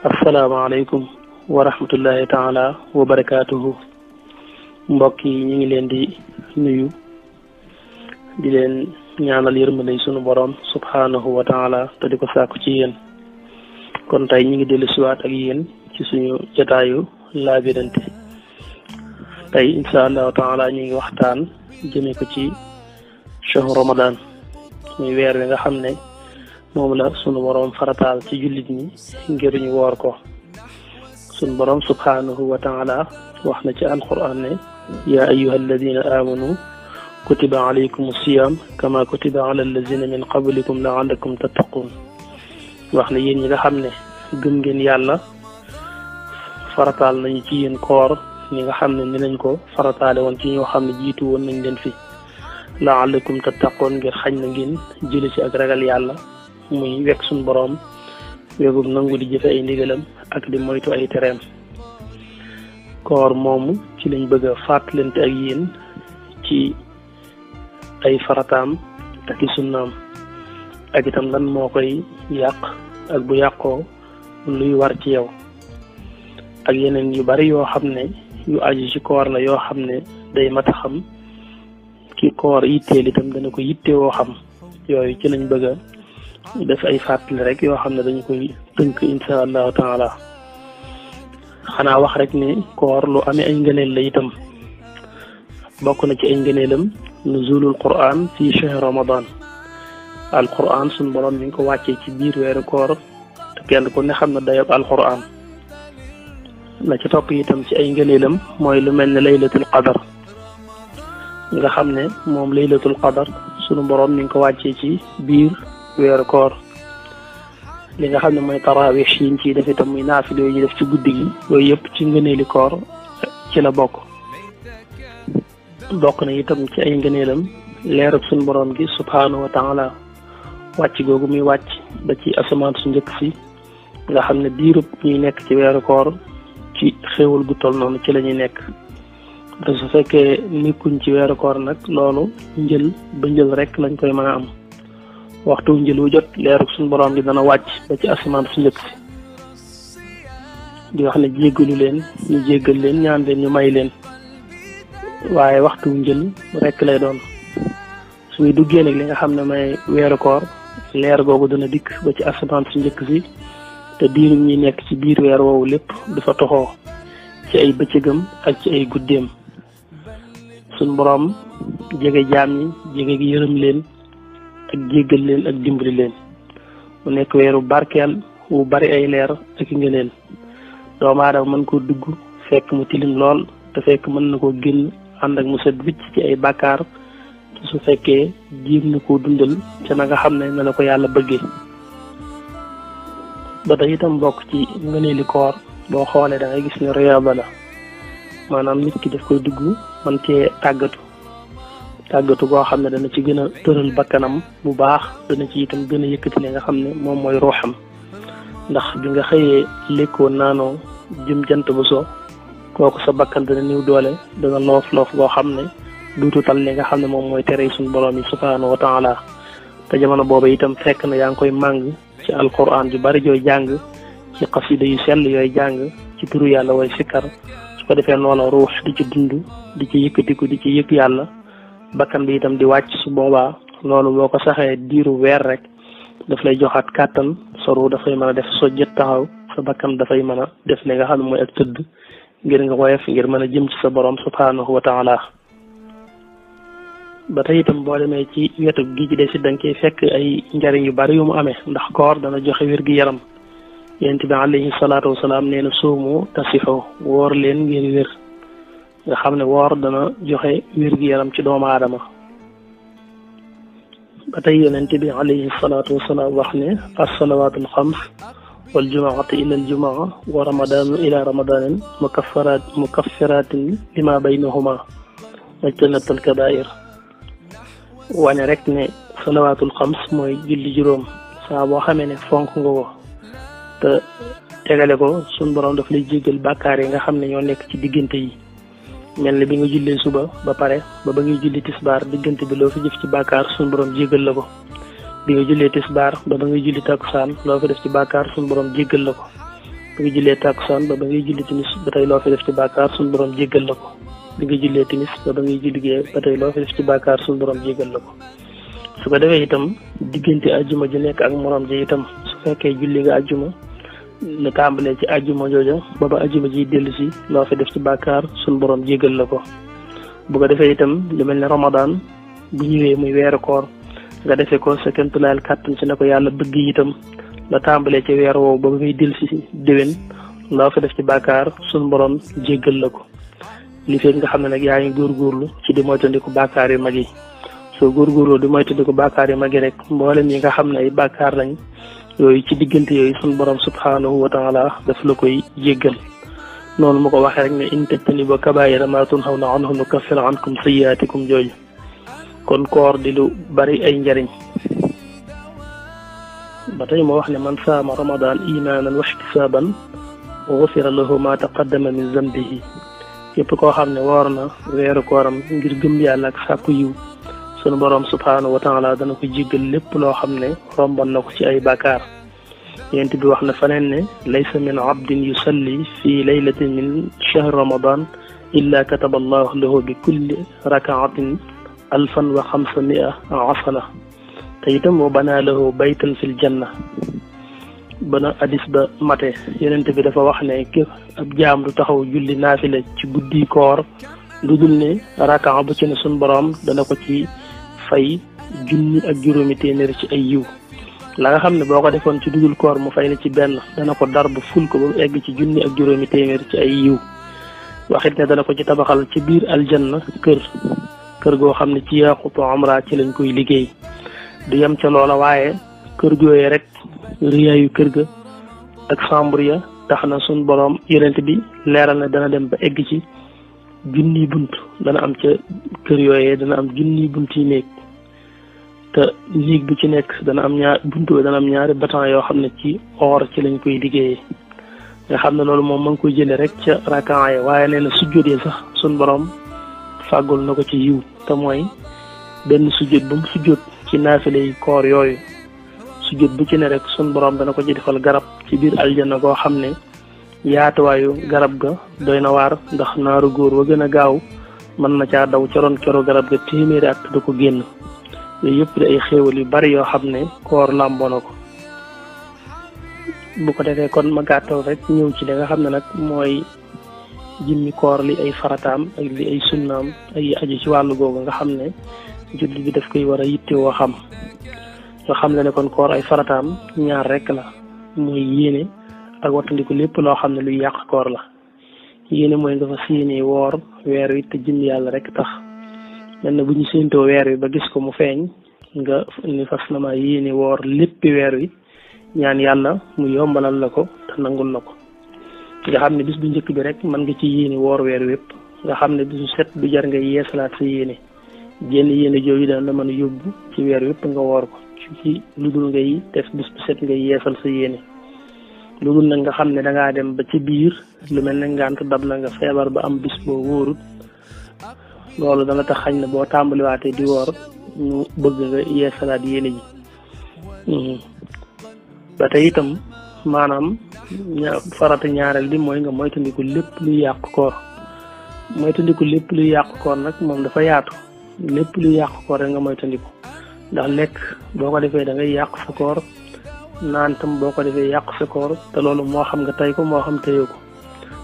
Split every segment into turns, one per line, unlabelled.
asalaamaaleykum wa rahmatullahi taala wa barakaatuhu. mbokk yi ñu ngi leen di nuyu di leen ñaanal yërmande sunu borom subhaanahu wa taala te di ko sàkku ci yéen. kon tey ñu ngi dellu siwaat ak yéen ci suñu jotaayu laabirante. tey insha allahu taala ñu ngi waxtaan jëme ko ci shahru ramadan, muy weer wi nga xam ne moom la sunu borom farataal ci jullit ñi ngir ñu woor ko. sunu borom subhanahu wa taala wax na ci alquran ne yaa ayyuha alladina amanu kutiba alaykum siyam kama kutiba ala alladina min qablikum laallakum tattaqun. wax ne yéen ñi nga xam ne gëm ngeen yàlla farataal nañu ci yéen koor ñi nga xam ne ni nañ ko farataale woon ci ñoo xam ne jiitu woon nañ leen fi laallakum tattaqun ngir xañ na ngeen jële ci ak ragal yàlla, muy wekk suñu boroom wegum nangu di jëfe ay ndigalam ak di moytu ay tereem. koor moomu ci lañ bëgg a fàttalante ak yéen ci ay farataam ak i sunnaam, ak itam lan moo koy yàq ak bu yàqoo luy war ci yow, ak yeneen yu bari yoo xam ne yu aju ci koor la yoo xam ne day mat a xam ki koor yitteel itam dana ko yitte woo xam. yooyu ci lañ bëgg a def ay fàttali rek yoo xam ne dañu koy tënk insha allahu taala. xanaa wax rek ne koor lu amee ay ngëneel la itam. bokk na ci ay ngëneelam nuzulul quran fi shahr ramadan. al quran suñ borom mi ngi ko wàccee ci biir weeru koor te kenn ku ne xam na dayob al quran. la ci topp itam ci ay ngëneelam mooy lu mel ne laylatul qadar nga xam ne moom laylatul qadar sunu borom mi ngi ko wàccee ci biir weeru koor. li nga xam ne mooy tarawih yi ñu ciy def itam muy naafile yooyu ñu def ci guddi gi, yooyu yëpp ci ngëneeli koor ci la bokk. bokk na itam ci ay ngëneelam leerub suñu borom gi subhaanahu wa taala wàcc googu muy wàcc ba ci asamaan su njëkk si, nga xam ne diirub ñuy nekk ci weeru koor ci xéewal gu toll noonu ci la ñuy nekk. te su fekkee nekkuñ ci weeru koor nag loolu njël ba njël rek lañ koy mën a am. waxtu njël wu jot leerug suñu borom gi dana wàcc ba ci asamaan su njëkk si di wax ne jéggalu leen ñu jéggal leen, ñaan leen ñu may leen. waaye waxtu njël rek lay doon. suñuy duggee nag li nga xam ne may weeru koor leer googu dana dikk ba ci asamaan su njëkk si, te diirum ñi nekk ci biir weer woowu lépp dafa toxoo ci ay bëccëgam ak ci ay guddeem. suñu borom jege jaam ñi jege gi yërëm leen ak jéggal leen ak dimbali leen. mu nekk weeru barkeel wu bari ay leer ak ngëneel. doomu aadama mën koo dugg fekk mu tilim lool te fekk mën na koo génn ànd ak mu set wicc ci ay bàkkaar te su fekkee jéem na koo dundal ca na nga xam ne na la ko yàlla bëggee. ba tey itam bokk ci ngëneeli koor boo xoolee da ngay gis ne riyaada la, maanaam nit ki daf koy dugg man cee tàggatu goo xam ne dana ci gën a tëral bakkanam bu baax, dana ci itam gën a yëkkati li nga xam ne moom mooy ruuxam. ndax bi nga xëyee lekkoo naanoo jëm jant bu so, kooku sa bakkan dana néew doole, dana loof goo xam ne duutu tal li nga xam ne moom mooy tere suñu borom yi subhaanahu wa taala. te jamono boobu itam fekk na yaa ngi koy màng ci alquran ju bari jooy jàng, ci xasida yu sell yooy jàng, ci turu yàlla way sikkar. su ko defee noonu ruux di ci dund, di ci yëkkatiku, di ci yëg yàlla. bakkan bi itam di wàcc. su boobaa loolu boo ko saxee diiru weer rek daf lay joxaat kàttan. sa ruux dafay mën a def sojjet taxaw, sa bakkan dafay mën a def li nga xam ne mooy ak tëdd ngir nga woyof, ngir mën a jëm ci sa borom subhaanahu wa taala. ba tey itam boo demee ci wetu gi ci des it da nga koy fekk ay njariñ yu bari yu mu amee, ndax koor dana joxe wér gi yaram. yonent bi alayhi salaatu wasalaam nee na suumu tasixu, woor leen ngeen wér. nga xam ne woor dana joxe wér gi yaram ci doomu aadama. ba tey yonent bi alayhi salaatu wasalaam wax ne as-salawaatul xams wal jumaatu ila al jumaa wa ramadaanu ila ramadanin mukaffiratin lima baynahuma wajtanatul kabair. wane rek ne salawaatul xams mooy julli juróom. saa boo xamee ne fonk nga ko te tegale ko suñ borom daf lay jéggal bàkkaar yi nga xam ne ñoo nekk ci diggante yi. mel ni bi nga jullee suba ba pare ba ngay julli tisbaar diggante bi loo fi jëf ci bàkkaar suñu borom jéggal la ko bi nga jullee tisbaar ba ngay julli takkusaan loo fi def ci bàkkaar suñu borom jéggal la ko bi nga jullee takkusaan ba ngay julli timis ba tey loo fi def ci bàkkaar suñu borom jéggal la ko bi nga jullee timis ba ngay julli gee ba tey loo fi def ci bàkkaar suñu borom jéggal la ko su ko defee itam diggante ajjuma ji nekk ak morom ji itam su fekkee julli nga ajjuma la tàmbalee ci ajjuma jooja ba ajjuma ji dellu si loo fi def ci bàkkaar suñu borom jéggal la ko bu ko defee itam lu mel ne Ramadan bu ñëwee muy weeru koor nga defee ko sa kéemtulaayal kàttan ci ne ko yàlla bëgg itam la tàmbalee ci weer woowu ba ngay dellu si déwén loo fi def ci bàkkaar suñu borom jéggal la ko li fekk nga xam ne nag yaa ngi góorgóorlu ci di moytandiku bàkkaar yu mag yi soo góorgóorloo di moytandiku bàkkaar yu mag yi rek mboolem yi nga xam ne ay bàkkaar lañ yooyu ci diggante yooyu suñu borom subhanahu wa taala daf la koy jéggal noonu mu ko waxee rek ne in tajtanibu kabaa'ira maa tunhawna anhu nukaffir ankum sayyi'aatikum jooju kon koor di lu bari ay njariñ ba tey moo wax ne man saama ramadan imaanan wa ihtisaaban ghufira lahu ma taqaddama min zambihi képp koo xam ne woor na weeru kooram ngir gëm yàlla ak sàkku yiw sunu borom subhanahu wa taala dana ko jéggal lépp loo xam ne romboon na ko ci ay bàkkaar yent bi wax na faneen ne laysa min abdin yusalli fi laylatin min shahr ramadan illa kataba allahu lahu bi kulli rakaatin 1500 asana te itam wa banaa lahu baytan fil janna bana hadis ba mate yonent bi dafa wax ne képp ab jaam du taxaw julli naafila ci guddi koor lu dul ne rakaa bu ci ne suñ borom dana ko ci fay junni ak juróomi téeméer ci ay yiw la nga xam ne boo ko defoon ci dudul koor mu fay la ci benn dana ko dar bu ful ko ba mu egg ci junni ak juróomi téeméer ci ay yiw waxit ne dana ko ci tabaxal ci biir aljanna kër goo xam ne ci yaaqutu amra ci lañ koy liggéey du yem ca loola waaye kër gooyee rek riyaayu kër ga ak chambre ya tax na suñ borom yonent bi leeral na dana dem ba egg ci junniy bunt dana am ca kër yooyee dana am junniy bunt yi néeg te néeg bu ci nekk dana am ñaari batan yoo xam ne ci or ci lañ koy liggéeyee nga xam ne loolu moom ma ngi koy jëlee rek ca rakan ya waaye nee na sujjóot yi sax suñ borom fàggul na ko ci yiw te mooy benn sujjóot bu mu sujjóot ci naafile yi koor yooyu sujjóot bu ci ne rek suñ borom dana ko ci defal garab ci biir aljanna goo xam ne yaatuwaayu garab ga doy na waar ndax naaru góor wa gën a gaaw mën na caa daw coroon coro garab ga téeméeri at da ko génn yooyu yëpp di ay xéewal yu bari yoo xam ne koor làmboo na ko bu ko defee kon ma gàttal rek ñëw ci li nga xam ne nag mooy jimmi koor li ay farataam ak li ay sunnaam ay aju ci wàllu googu nga xam ne jullit bi daf koy war a yittewoo xam nga xam ne kon koor ay farataam ñaar rek la mooy yéene ak wattandiku lépp loo xam ne luy yàq koor la yéene mooy nga fas yéene woor weer wi te jëm yàlla rek tax mel na bu ñu séentoo weer wi ba gis ko mu feeñ nga ni fas na ma yéene woor léppi weer wi ñaan yàlla mu yombalal la ko te nangul la ko nga xam ne bis bu njëkk bi rek mën nga ci yéene woor weer wépp nga xam ne bisu set du jar nga yeesalaat sa yéene jenn yéene jooju daan la mën a yóbbu ci weer wépp nga woor ko ci lu dul ngay def bis bu set ngay yeesal sa yéene lu dul nag nga xam ne dangaa dem ba ci biir lu mel ne ngànt dab la nga feebar ba am bis boo wóorut loolu dana tax xañ na boo tàmbaliwaatee di woor ñu bëgg nga yeesalaat yéene ji ba tey itam maanaam farata ñaareel bi mooy nga moytandiku lépp luy yàq koor moytandiku lépp luy yàq koor nag moom dafa yaatu lépp luy yàq koor rek nga moytandiku ndax lekk boo ko defee da ngay yàq sa koor naan tam boo ko defee yàq sa koor te loolu moo xam nga tey ko moo xam teyoo ko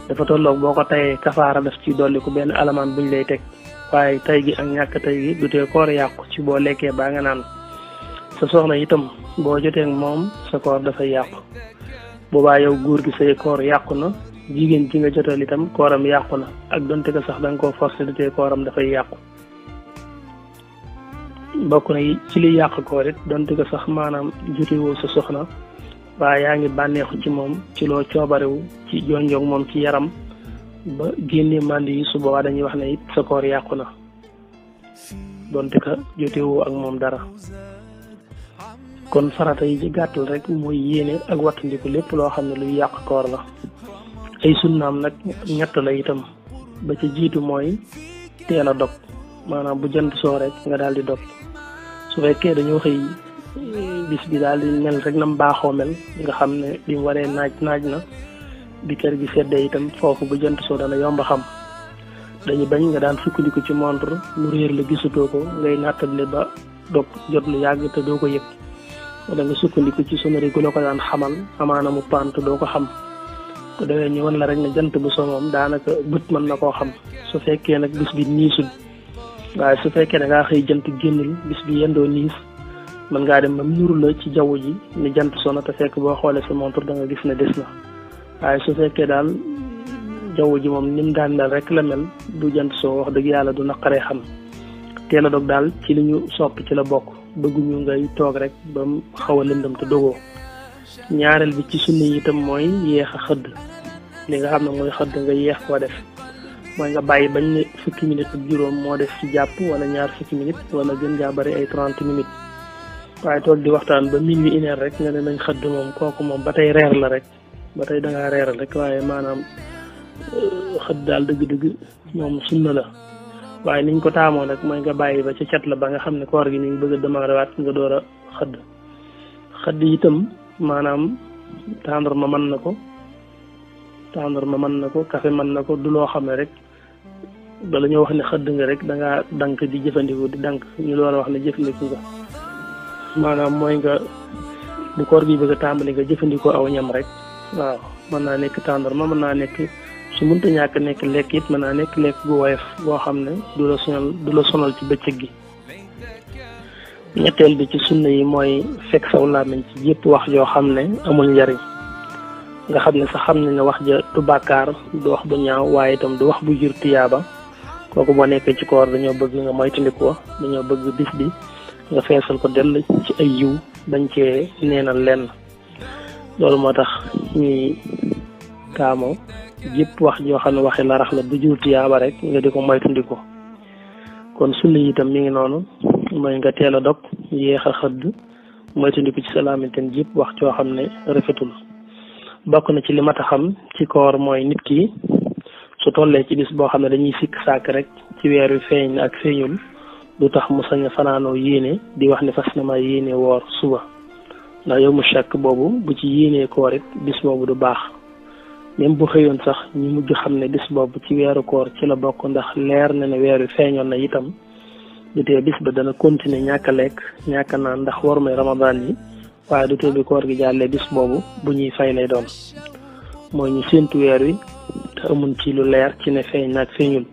dafa tolloog boo ko tayee kafaara daf ci dolli ko benn alamaan buñ lay teg waaye tay gi ak ñàkk tay gi du tee koor yàqu ci boo lekkee baa nga naan sa soxna itam boo jotee moom sa koor dafay yàqu boobaa yow góor gi say koor yàqu na jigéen ji nga jotal itam kooram yàqu na ak donte ko sax da nga koo forcé du tee kooram dafay yàqu bokk na ci li yàq koor it donte ko sax maanaam jotewoo sa soxna waaye yaa ngi bànneexu ci moom ci loo coobarewu ci jonjoog moom ci yaram ba génne mànd yi su boobaa dañuy wax ne it sa koor yàqu na donte ko jotewoo ak moom dara kon farata yi ci gàttal rek mooy yéene ak wattandiku lépp loo xam ne luy yàq koor la ay sunnaam nag ñett la itam ba ci jiitu mooy teel a dog maanaam bu jant soo rek nga daal di dog su fekkee dañoo xëy bis bi daal di mel rek nam baaxoo mel nga xam ne li mu waree naaj na bi kër gi seddee itam foofu bu jant soo dana yomb xam dañu bañ nga daan sukkandiku ci montre mu réer la gisatoo ko ngay nattable ba dog jot lu yàgg te doo ko yëg wala nga sukkandiku ci sonnerie gu la ko daan xamal amaana mu pant doo ko xam ko defee ñu wan la rek ne jant bu so moom daanaka bët mën na koo xam su fekkee nag bis bi niisul waaye su fekkee da ngaa xëy jant génnul bis bi yendoo niis mën ngaa dem ba nuru la ci jaww ji ni jant so na te fekk boo xoolee sa montre da nga gis ne des na waaye su fekkee daal jaww ji moom ni mu daan mel rek la mel du jant soo wax dëgg yàlla du naqaree xam teel a dog daal ci li ñu sopp ci la bokk bëgguñu ngay toog rek ba mu xaw a lëndëm te dogoo ñaareel bi ci sunna yi itam mooy yéex a xëdd li nga xam ne mooy xëdd nga yéex koo def mooy nga bàyyi bañ ne fukki minutes ak juróom moo def ci jàpp wala ñaar fukki minutes wala gën ngaa bari ay 30 minutes waaye toog di waxtaan ba minuit une heure rek nga ne nañ xëdd moom kooku moom ba tey reer la rek ba tey dangaa reeral rek waaye maanaam xëdd daal dëgg-dëgg moom sunna la waaye niñ ko taamoo nag mooy nga bàyyi ba ca cat la ba nga xam ne koor gi ni ngi bëgg a démarré waat nga door a xëdd itam maanaam tàndarma mën na ko café mën na ko du loo xam ne rek bala ñoo wax ne xëdd nga rek da ngaa dank di jëfandikoo di dank ñu door a wax ne jëfandiku nga maanaam mooy nga bu koor gi bëgg a tàmbali nga jëfandikoo aw ñam rek waaw mën naa nekk tàndarma mën naa nekk su mënta ñàkk nekk lekk it mën naa nekk lekk gu woyof boo xam ne du la sonal ci bëccëg gi ñetteel bi ci sunna yi mooy fekk saw làmmiñ ci yëpp wax joo xam ne amul njariñ nga xam ne sax xam ne wax ja du bàkkaar du wax bu ñaaw waaye itam du wax bu jur tiyaaba kooku boo nekkee ci koor dañoo bëgg nga moytandiku ko dañoo bëgg bis bi nga feesal ko dell ci ay yiw bañ cee neenal lenn loolu moo tax ñuy taamoo yëpp wax joo xam ne waxi larax la du jur tiyaaba rek nga di ko moytandiku kon sunna yi itam mi ngi noonu mooy nga teel a dog yéex a xëdd moytandiku ci salaaminten yëpp wax joo xam ne rafetul bokk na ci li mat a xam ci koor mooy nit ki su tollee ci bis boo xam ne dañuy sikk sàkk rek ci weer wi feeñ na ak feeñul du tax mu sañ a fanaanoo yéene di wax ne fas na ma yéene woor suba ndax yow mu chàkk boobu bu ci yéenee koor it bis boobu du baax même bu xëyoon sax ñu mujj xam ne bis boobu ci weeru koor ci la bokk ndax leer na ne weer wi feeñoon na itam du tee bis ba dana continuer ñàkk a lekk ñàkk a naan ndax war may ramadaan yi waaye du tee bi koor gi jàllee bis boobu bu ñuy fay lay doon mooy ñu séentu weer wi te amun ci lu leer ci ne feeñ naag feeñul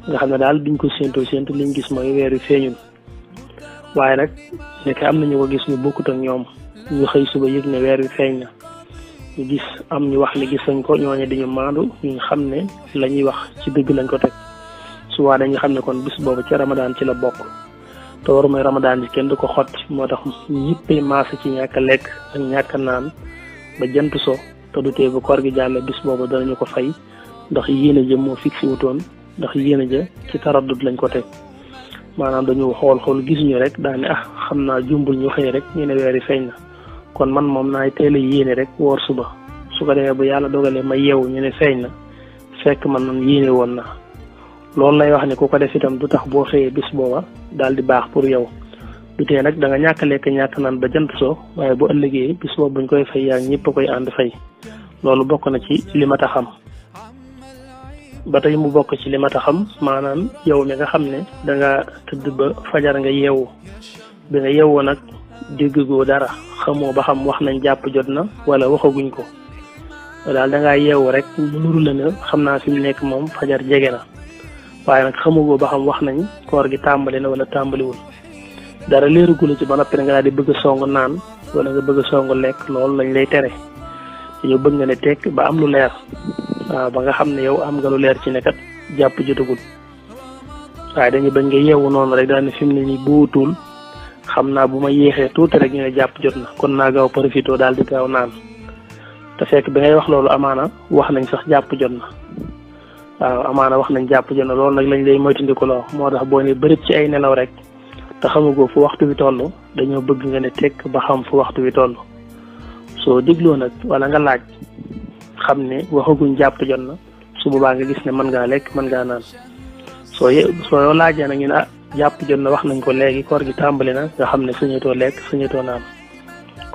nga xam ne daal duñ ko séentu liñ gis mooy weer wi feeñul waaye nag nekk am na ñu ko gis ñu bokkut ak ñoom ñu xëy suba yëg ne weer wi feeñ na ñu gis am ñu wax ne gis nañ ko ñooñu dañu maandu ñu xam ne la ñuy wax ci dëgg lañ ko teg suwaa dañu xam ne kon bis boobu ci ramadaan ci la bokk te waru may ramadaan ji kenn du ko xotti moo tax ñëppay maase ci ñàkk a lekk ak ñàkk a naan ba jant so te du tee bu koor gi jàlle bis boobu danañu ko fay ndax yéene ja moo fixé wutoon ndax yéene ja ci taraddut lañ ko teg maanaam dañu xool gisuñu rek daane xam naa jumbul ñu xëy rek ñu ne weer yi feeñ na kon man moom naay teel a yéene rek woor suba su ko defee bu yàlla dogalee ma yeewu ñu ne feeñ na fekk man man yéene woon na loolu lay wax ne ku ko def itam du tax boo xëyee bis booba daal di baax pour yow du tee nag da nga ñàkk lekk ñàkk naan ba jant soo waaye bu ëllëgee bis boobu buñ koy fay yaa ñëpp a koy ànd fay loolu bokk na ci li mat a xam ba tey mu bokk ci li mat a xam maanaam yow mi nga xam ne da nga tëdd ba fajar nga yeewu bi nga yeewoo nag déggoo dara xamoo ba xam wax nañ jàpp jot na wala waxaguñ ko daal da ngaa yeewu rek mu nuru la ne xam naa fi mu nekk moom fajar jege na waaye nag xamugoo ba xam wax nañ koor gi tàmbali na wala tàmbaliwul dara leerugula ci ba noppi nga daal di bëgg a song naan wala nga bëgg a song lekk loolu lañ lay tere dañoo bëgg nga ne tekk ba am lu leer waaw ba nga xam ne yow am nga lu leer ci ne kat jàpp jotagul waaye dañuy bëgg nga yeewu noonu rek daal ne fi mu ne nii buutul xam naa bu ma yéexee tuuti rek ñu ne jàpp jot na kon naa gaaw profité daal di gaaw naan te fekk bi ngay wax loolu amaana wax nañ sax jàpp jot na waaw amaana wax nañ jàpp jot na loolu nag lañ lay moytandiku loo moo tax boo ne bërit ci ay nelaw rek te xamugoo fu waxtu wi toll dañoo bëgg nga ne tekk ba xam fu waxtu wi toll soo dégloo nag wala nga laaj xam ne waxaguñ jàpp jot na su boobaa nga gis ne mën ngaa lekk mën ngaa naan soo laajee nag ñu ne jàpp jot na wax nañ ko léegi koor gi tàmbali na nga xam ne sañatoo lekk sañatoo naan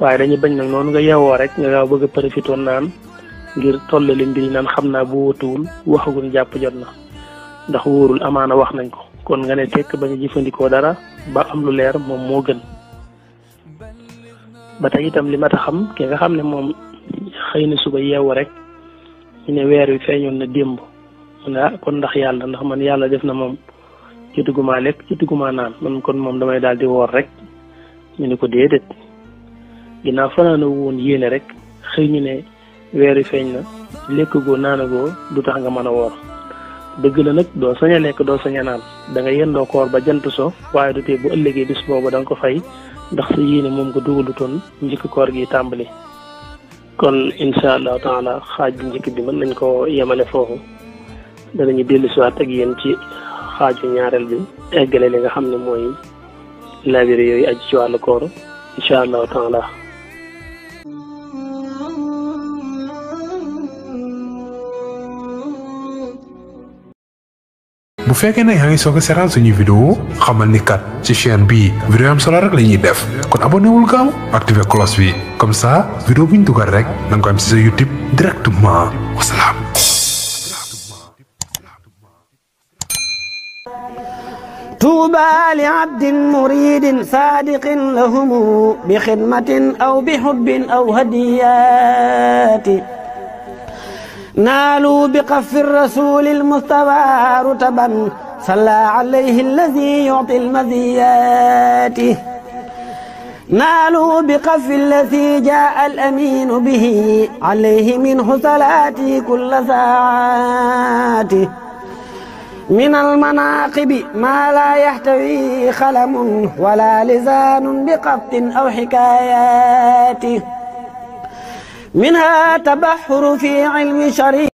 waaye dañuy bañ nag noonu nga yeewoo rek nga gaaw bëgg a profité naan ngir tollale mbir yi naan xam naa bu wóotuwul waxagul jàpp jot na ndax wóorul amaana wax nañ ko kon nga ne tekk bañ a jëfandikoo dara ba am lu leer moom moo gën. ba tey itam li ma ta xam ki nga xam ne moom xëy na suba yeewu rek ñu ne weer wi feeñoon na démb mu ne kon ndax yàlla ndax man yàlla def na moom jotuguma lekk jotuguma naan man kon moom damay daal di woor rek ñu ne ko déedéet ginnaaw fanaana woon yéene rek xëy ñu ne weer wi feeñ na lekk goo naana goo du tax nga mën a woor dëgg la nag doo sañ a lekk doo sañ a naan da nga yendoo koor ba jant so waaye du tee bu ëllëgee bis boobu da nga ko fay ndax sa yéene moom nga dugalutoon njëkk koor gi tàmbali. kon incha allahu taala xaaj bu njëkk bi mën nañ ko yemale foofu danañu dellu siwaat ak yéen ci xaaju ñaareel bi eggale li nga xam ne mooy labiré yooyu aju ci wàllu koor incha allahu taala.
bu fekkee ne yaa ngi soog a seetaan suñuy vidéo xamal ni kat ci chaîne bii vidéo am solo rek la ñuy def kon abonné wul gaaw activé cloche bi comme ça vidéo bu ñu dugal rek da nga ko am ci sa YouTube directement wasalaam.
طوبى لعبد مريد صادق لهم بخدمة أو بحب أو هديات نالوا بقف الرسول المصطفى رتبا صلى عليه الذي يعطي المزيات نالوا بقف الذي جاء الأمين به عليه منه صلاتي كل ساعات من المناقب ما لا يحتوي خلم ولا لسان بقط أو حكايات منها تبحر في علم شريع